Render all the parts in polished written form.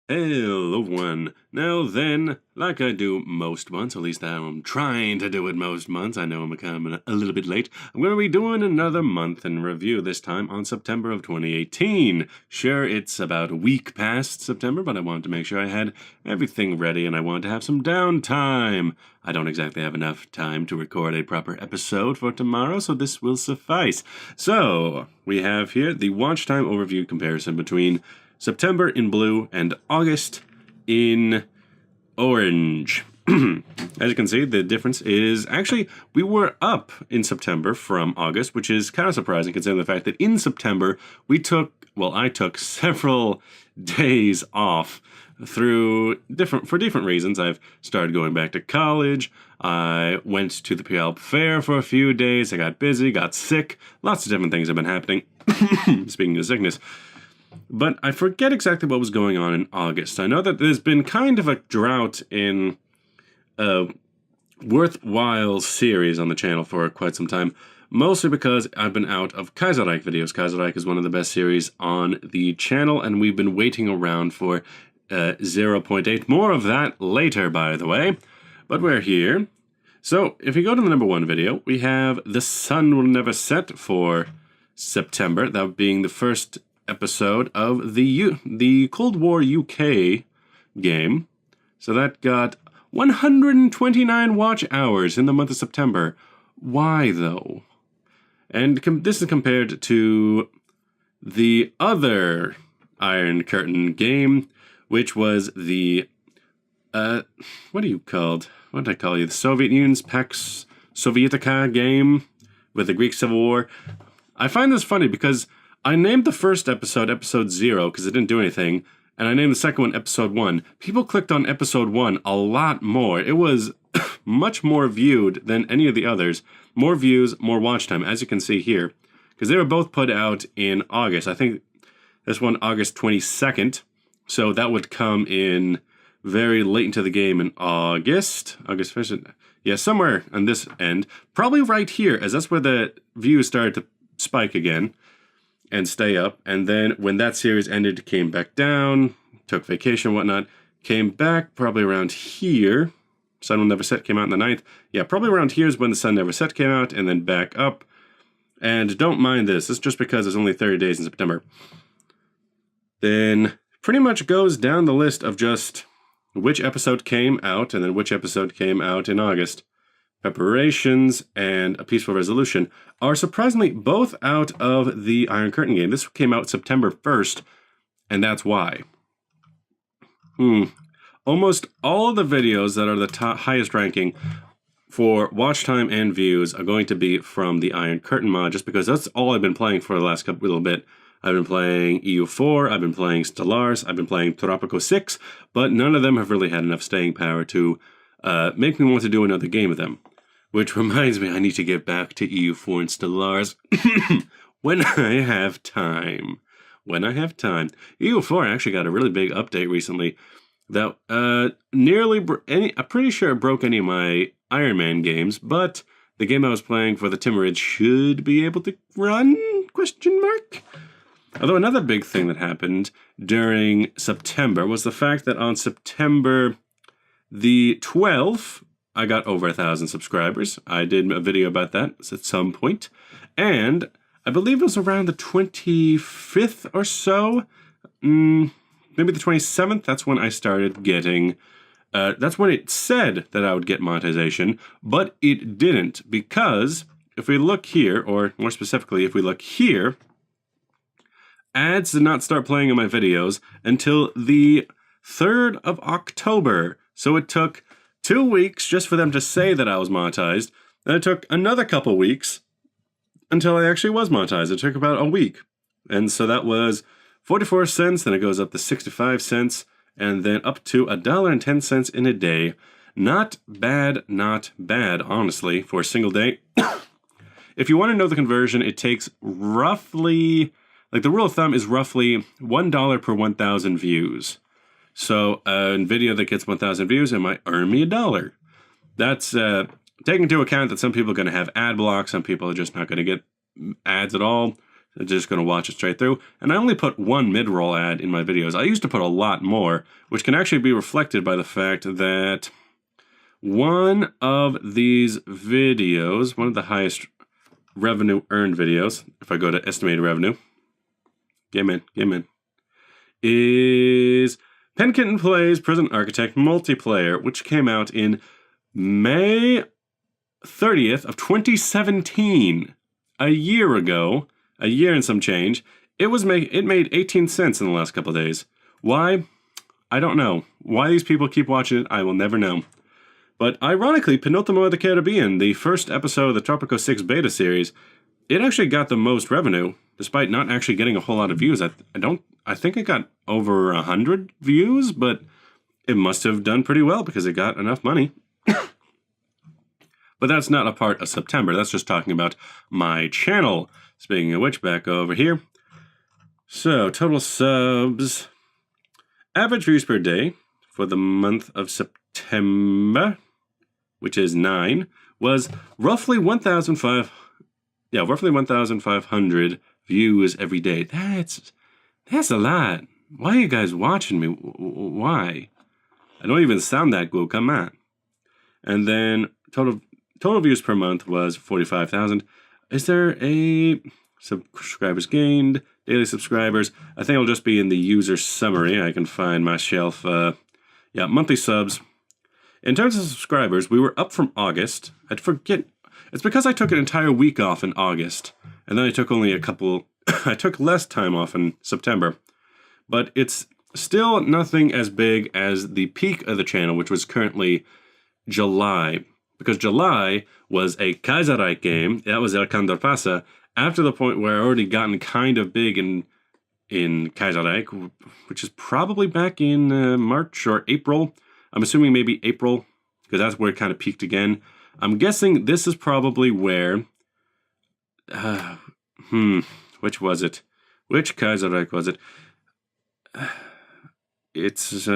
Hello, everyone. Now then, like I do most months, at least I'm trying to do it most months. I know I'm coming a little bit late. I'm going to be doing another month in review, this time on September of 2018. Sure, it's about a week past September, but I wanted to make sure I had everything ready, and I wanted to have some downtime. I don't exactly have enough time to record a proper episode for tomorrow, so this will suffice. So, we have here the watch time overview comparison between September in blue and August in orange. As you can see, the difference is actually we were up in September from August, which is kind of surprising considering the fact that in September I took several days off for different reasons. I've started going back to college. I went to the Puyallup Fair for a few days. I got busy, got sick. Lots of different things have been happening. Speaking of sickness. But I forget exactly what was going on in August. I know that there's been kind of a drought in a worthwhile series on the channel for quite some time, mostly because I've been out of Kaiserreich videos. Kaiserreich is one of the best series on the channel, and we've been waiting around for 0.8. More of that later, by the way. But we're here. So, if you go to the number one video, we have The Sun Will Never Set for September, that being the first episode of the Cold War UK game. So that got 129 watch hours in the month of September. Why, though? And this is compared to the other Iron Curtain game, which was the, what are you called? What did I call you? The Soviet Union's Pax Sovietica game with the Greek Civil War. I find this funny because I named the first episode Episode 0 because it didn't do anything, and I named the second one Episode 1. People clicked on Episode 1 a lot more. It was much more viewed than any of the others. More views, more watch time, as you can see here. Because they were both put out in August. I think this one August 22nd, so that would come in very late into the game in August. August 1st, yeah, somewhere on this end. Probably right here, as that's where the views started to spike again and stay up, and then when that series ended, came back down, took vacation, whatnot, came back probably around here. Sun Will Never Set came out on the 9th. Yeah, probably around here is when The Sun Never Set came out, and then back up. And don't mind this, it's just because it's only 30 days in September. Then pretty much goes down the list of just which episode came out, and then which episode came out in August. Preparations and A Peaceful Resolution are surprisingly both out of the Iron Curtain game. This came out September 1st, and that's why. Almost all of the videos that are the highest ranking for watch time and views are going to be from the Iron Curtain mod, just because that's all I've been playing for the last little bit. I've been playing EU4, I've been playing Stellaris, I've been playing Tropico 6, but none of them have really had enough staying power to make me want to do another game of them. Which reminds me, I need to get back to EU4 and Stellaris when I have time. When I have time. EU4 actually got a really big update recently that I'm pretty sure it broke any of my Iron Man games, but the game I was playing for the Timurids should be able to run? Question mark? Although another big thing that happened during September was the fact that on September the 12th, I got over 1,000 subscribers. I did a video about that at some point. And I believe it was around the 25th or so. Maybe the 27th. That's when I started getting... that's when it said that I would get monetization. But it didn't. Because if we look here, or more specifically, if we look here, ads did not start playing in my videos until the 3rd of October. So it took 2 weeks just for them to say that I was monetized. Then it took another couple weeks until I actually was monetized. It took about a week. And so that was 44 cents, then it goes up to 65 cents, and then up to $1.10 in a day. Not bad, honestly, for a single day. If you want to know the conversion, it takes roughly, like the rule of thumb is roughly $1 per 1,000 views. So a video that gets 1,000 views, it might earn me $1. That's taking into account that some people are going to have ad blocks, some people are just not going to get ads at all. I'm just going to watch it straight through. And I only put one mid-roll ad in my videos. I used to put a lot more, which can actually be reflected by the fact that one of these videos, one of the highest revenue earned videos, if I go to estimated revenue, game in, is Penkitten Plays Prison Architect Multiplayer, which came out in May 30th of 2017, a year ago, a year and some change. It made 18 cents in the last couple of days. Why? I don't know. Why these people keep watching it, I will never know. But ironically, Penultimo of the Caribbean, the first episode of the Tropico 6 beta series, it actually got the most revenue, despite not actually getting a whole lot of views. I think it got over 100 views, but it must have done pretty well because it got enough money. But that's not a part of September. That's just talking about my channel. Speaking of which, back over here. So, total subs. Average views per day for the month of September, which is 9, was roughly 1,500 views every day. That's a lot. Why are you guys watching me? Why? I don't even sound that good. Come on. And then total views per month was 45,000. Is there a subscribers gained, daily subscribers? I think it'll just be in the user summary. I can find myself. Monthly subs. In terms of subscribers, we were up from August. I'd forget. It's because I took an entire week off in August, and then I took only a couple. I took less time off in September, but it's still nothing as big as the peak of the channel, which was currently July. Because July was a Kaiserreich game. That was El Condor Pasa. After the point where I already gotten kind of big in Kaiserreich, which is probably back in March or April. I'm assuming maybe April, because that's where it kind of peaked again. I'm guessing this is probably where... which was it? Which Kaiserreich was it? It's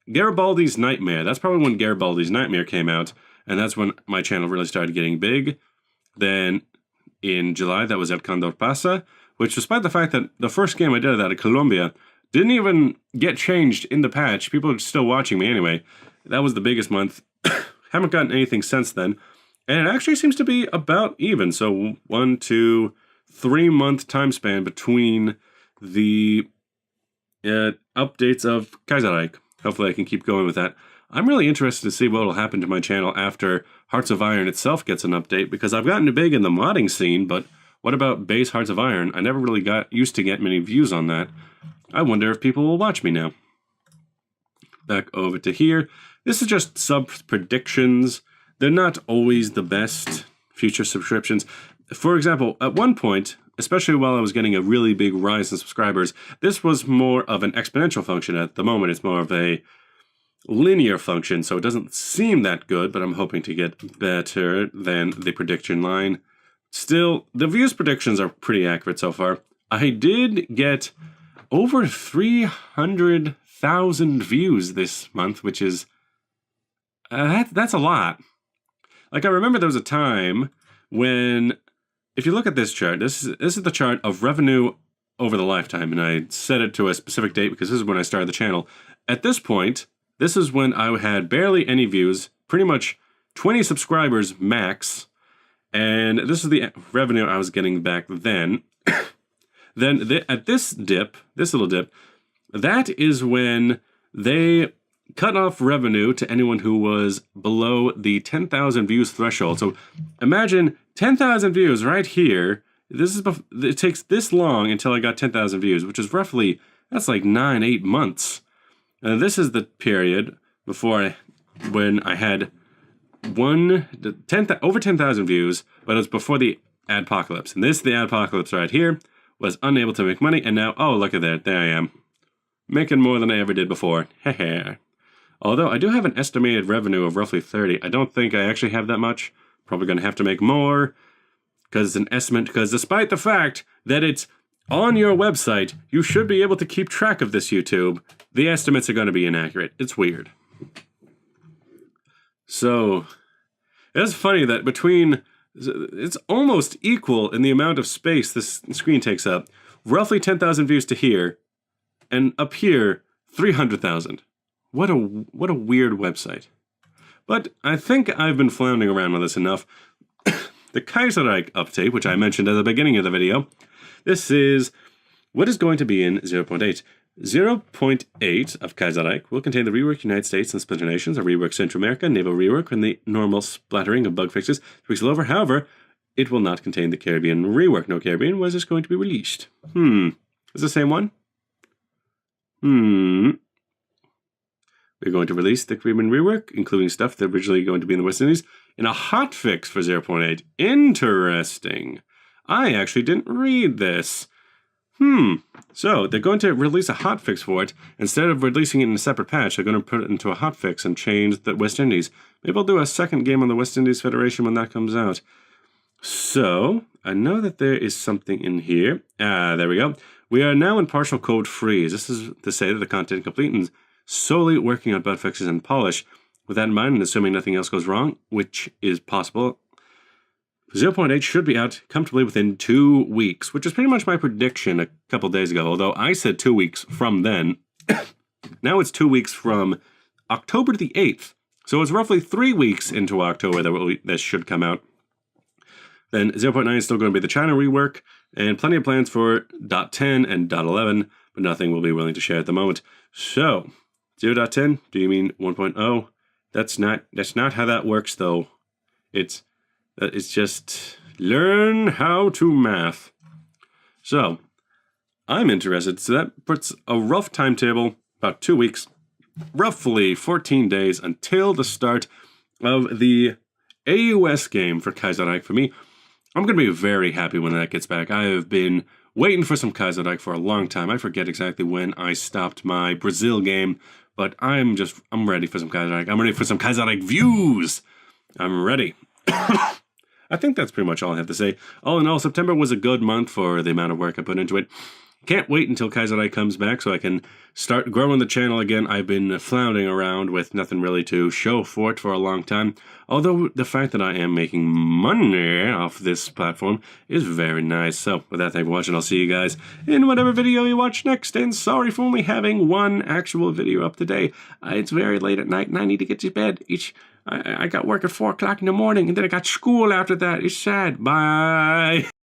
Garibaldi's Nightmare. That's probably when Garibaldi's Nightmare came out. And that's when my channel really started getting big. Then in July, that was El Condor Pasa, which despite the fact that the first game I did out of Colombia didn't even get changed in the patch, people are still watching me anyway. That was the biggest month. Haven't gotten anything since then. And it actually seems to be about even. So 1, 2, 3 month time span between the updates of Kaiserreich. Hopefully I can keep going with that. I'm really interested to see what will happen to my channel after Hearts of Iron itself gets an update, because I've gotten big in the modding scene, but what about base Hearts of Iron? I never really used to get many views on that. I wonder if people will watch me now. Back over to here. This is just sub predictions. They're not always the best future subscriptions. For example, at one point, especially while I was getting a really big rise in subscribers, this was more of an exponential function. At the moment, it's more of a linear function, so it doesn't seem that good, but I'm hoping to get better than the prediction line. Still, the views predictions are pretty accurate so far. I did get over 300,000 views this month, which is that's a lot. Like, I remember there was a time when, if you look at this chart, this is the chart of revenue over the lifetime, and I set it to a specific date because this is when I started the channel. At this point, this is when I had barely any views, pretty much 20 subscribers max, and this is the revenue I was getting back then. Then at this little dip, that is when they cut off revenue to anyone who was below the 10,000 views threshold. So imagine 10,000 views right here. It takes this long until I got 10,000 views, which is roughly, that's like 9-8 months. And this is the period when I had over 10,000 views, but it was before the adpocalypse. And the adpocalypse right here, was unable to make money, and now, oh, look at that, there I am. Making more than I ever did before. Heh. Although I do have an estimated revenue of roughly 30. I don't think I actually have that much. Probably going to have to make more, because it's an estimate, because despite the fact that it's on your website, you should be able to keep track of this, YouTube. The estimates are going to be inaccurate. It's weird. So, it's funny that between It's almost equal in the amount of space this screen takes up. Roughly 10,000 views to here, and up here, 300,000. What a weird website. But I think I've been floundering around with this enough. The Kaiserreich update, which I mentioned at the beginning of the video, this is what is going to be in 0.8. 0.8 of Kaiserreich will contain the rework United States and Splinter Nations, a rework Central America, naval rework, and the normal splattering of bug fixes 3 weeks over. However, it will not contain the Caribbean rework. No Caribbean. When is this going to be released? Is the same one? We're going to release the Caribbean rework, including stuff that originally going to be in the West Indies, in a hotfix for 0.8. Interesting. I actually didn't read this. So they're going to release a hotfix for it. Instead of releasing it in a separate patch, they're going to put it into a hotfix and change the West Indies. Maybe I'll do a second game on the West Indies Federation when that comes out. So I know that there is something in here. There we go. We are now in partial code freeze. This is to say that the content complete and solely working on bug fixes and polish. With that in mind, and assuming nothing else goes wrong, which is possible, 0.8 should be out comfortably within 2 weeks, which is pretty much my prediction a couple days ago, although I said 2 weeks from then. Now it's 2 weeks from October the 8th, so it's roughly 3 weeks into October that this should come out. Then 0.9 is still going to be the China rework, and plenty of plans for .10 and .11, but nothing we'll be willing to share at the moment. So, 0.10, do you mean 1.0? That's not how that works, though. It's just learn how to math. So, I'm interested. So that puts a rough timetable, about 2 weeks, roughly 14 days until the start of the AUS game for Kaiserreich. For me, I'm going to be very happy when that gets back. I have been waiting for some Kaiserreich for a long time. I forget exactly when I stopped my Brazil game, but I'm ready for some Kaiserreich. I'm ready for some Kaiserreich views. I'm ready. I think that's pretty much all I have to say. All in all, September was a good month for the amount of work I put into it. Can't wait until Kaiserreich comes back so I can start growing the channel again. I've been floundering around with nothing really to show for it for a long time. Although the fact that I am making money off this platform is very nice. So with that, thank you for watching. I'll see you guys in whatever video you watch next. And sorry for only having one actual video up today. It's very late at night and I need to get to bed. I got work at 4 o'clock in the morning and then I got school after that. It's sad. Bye.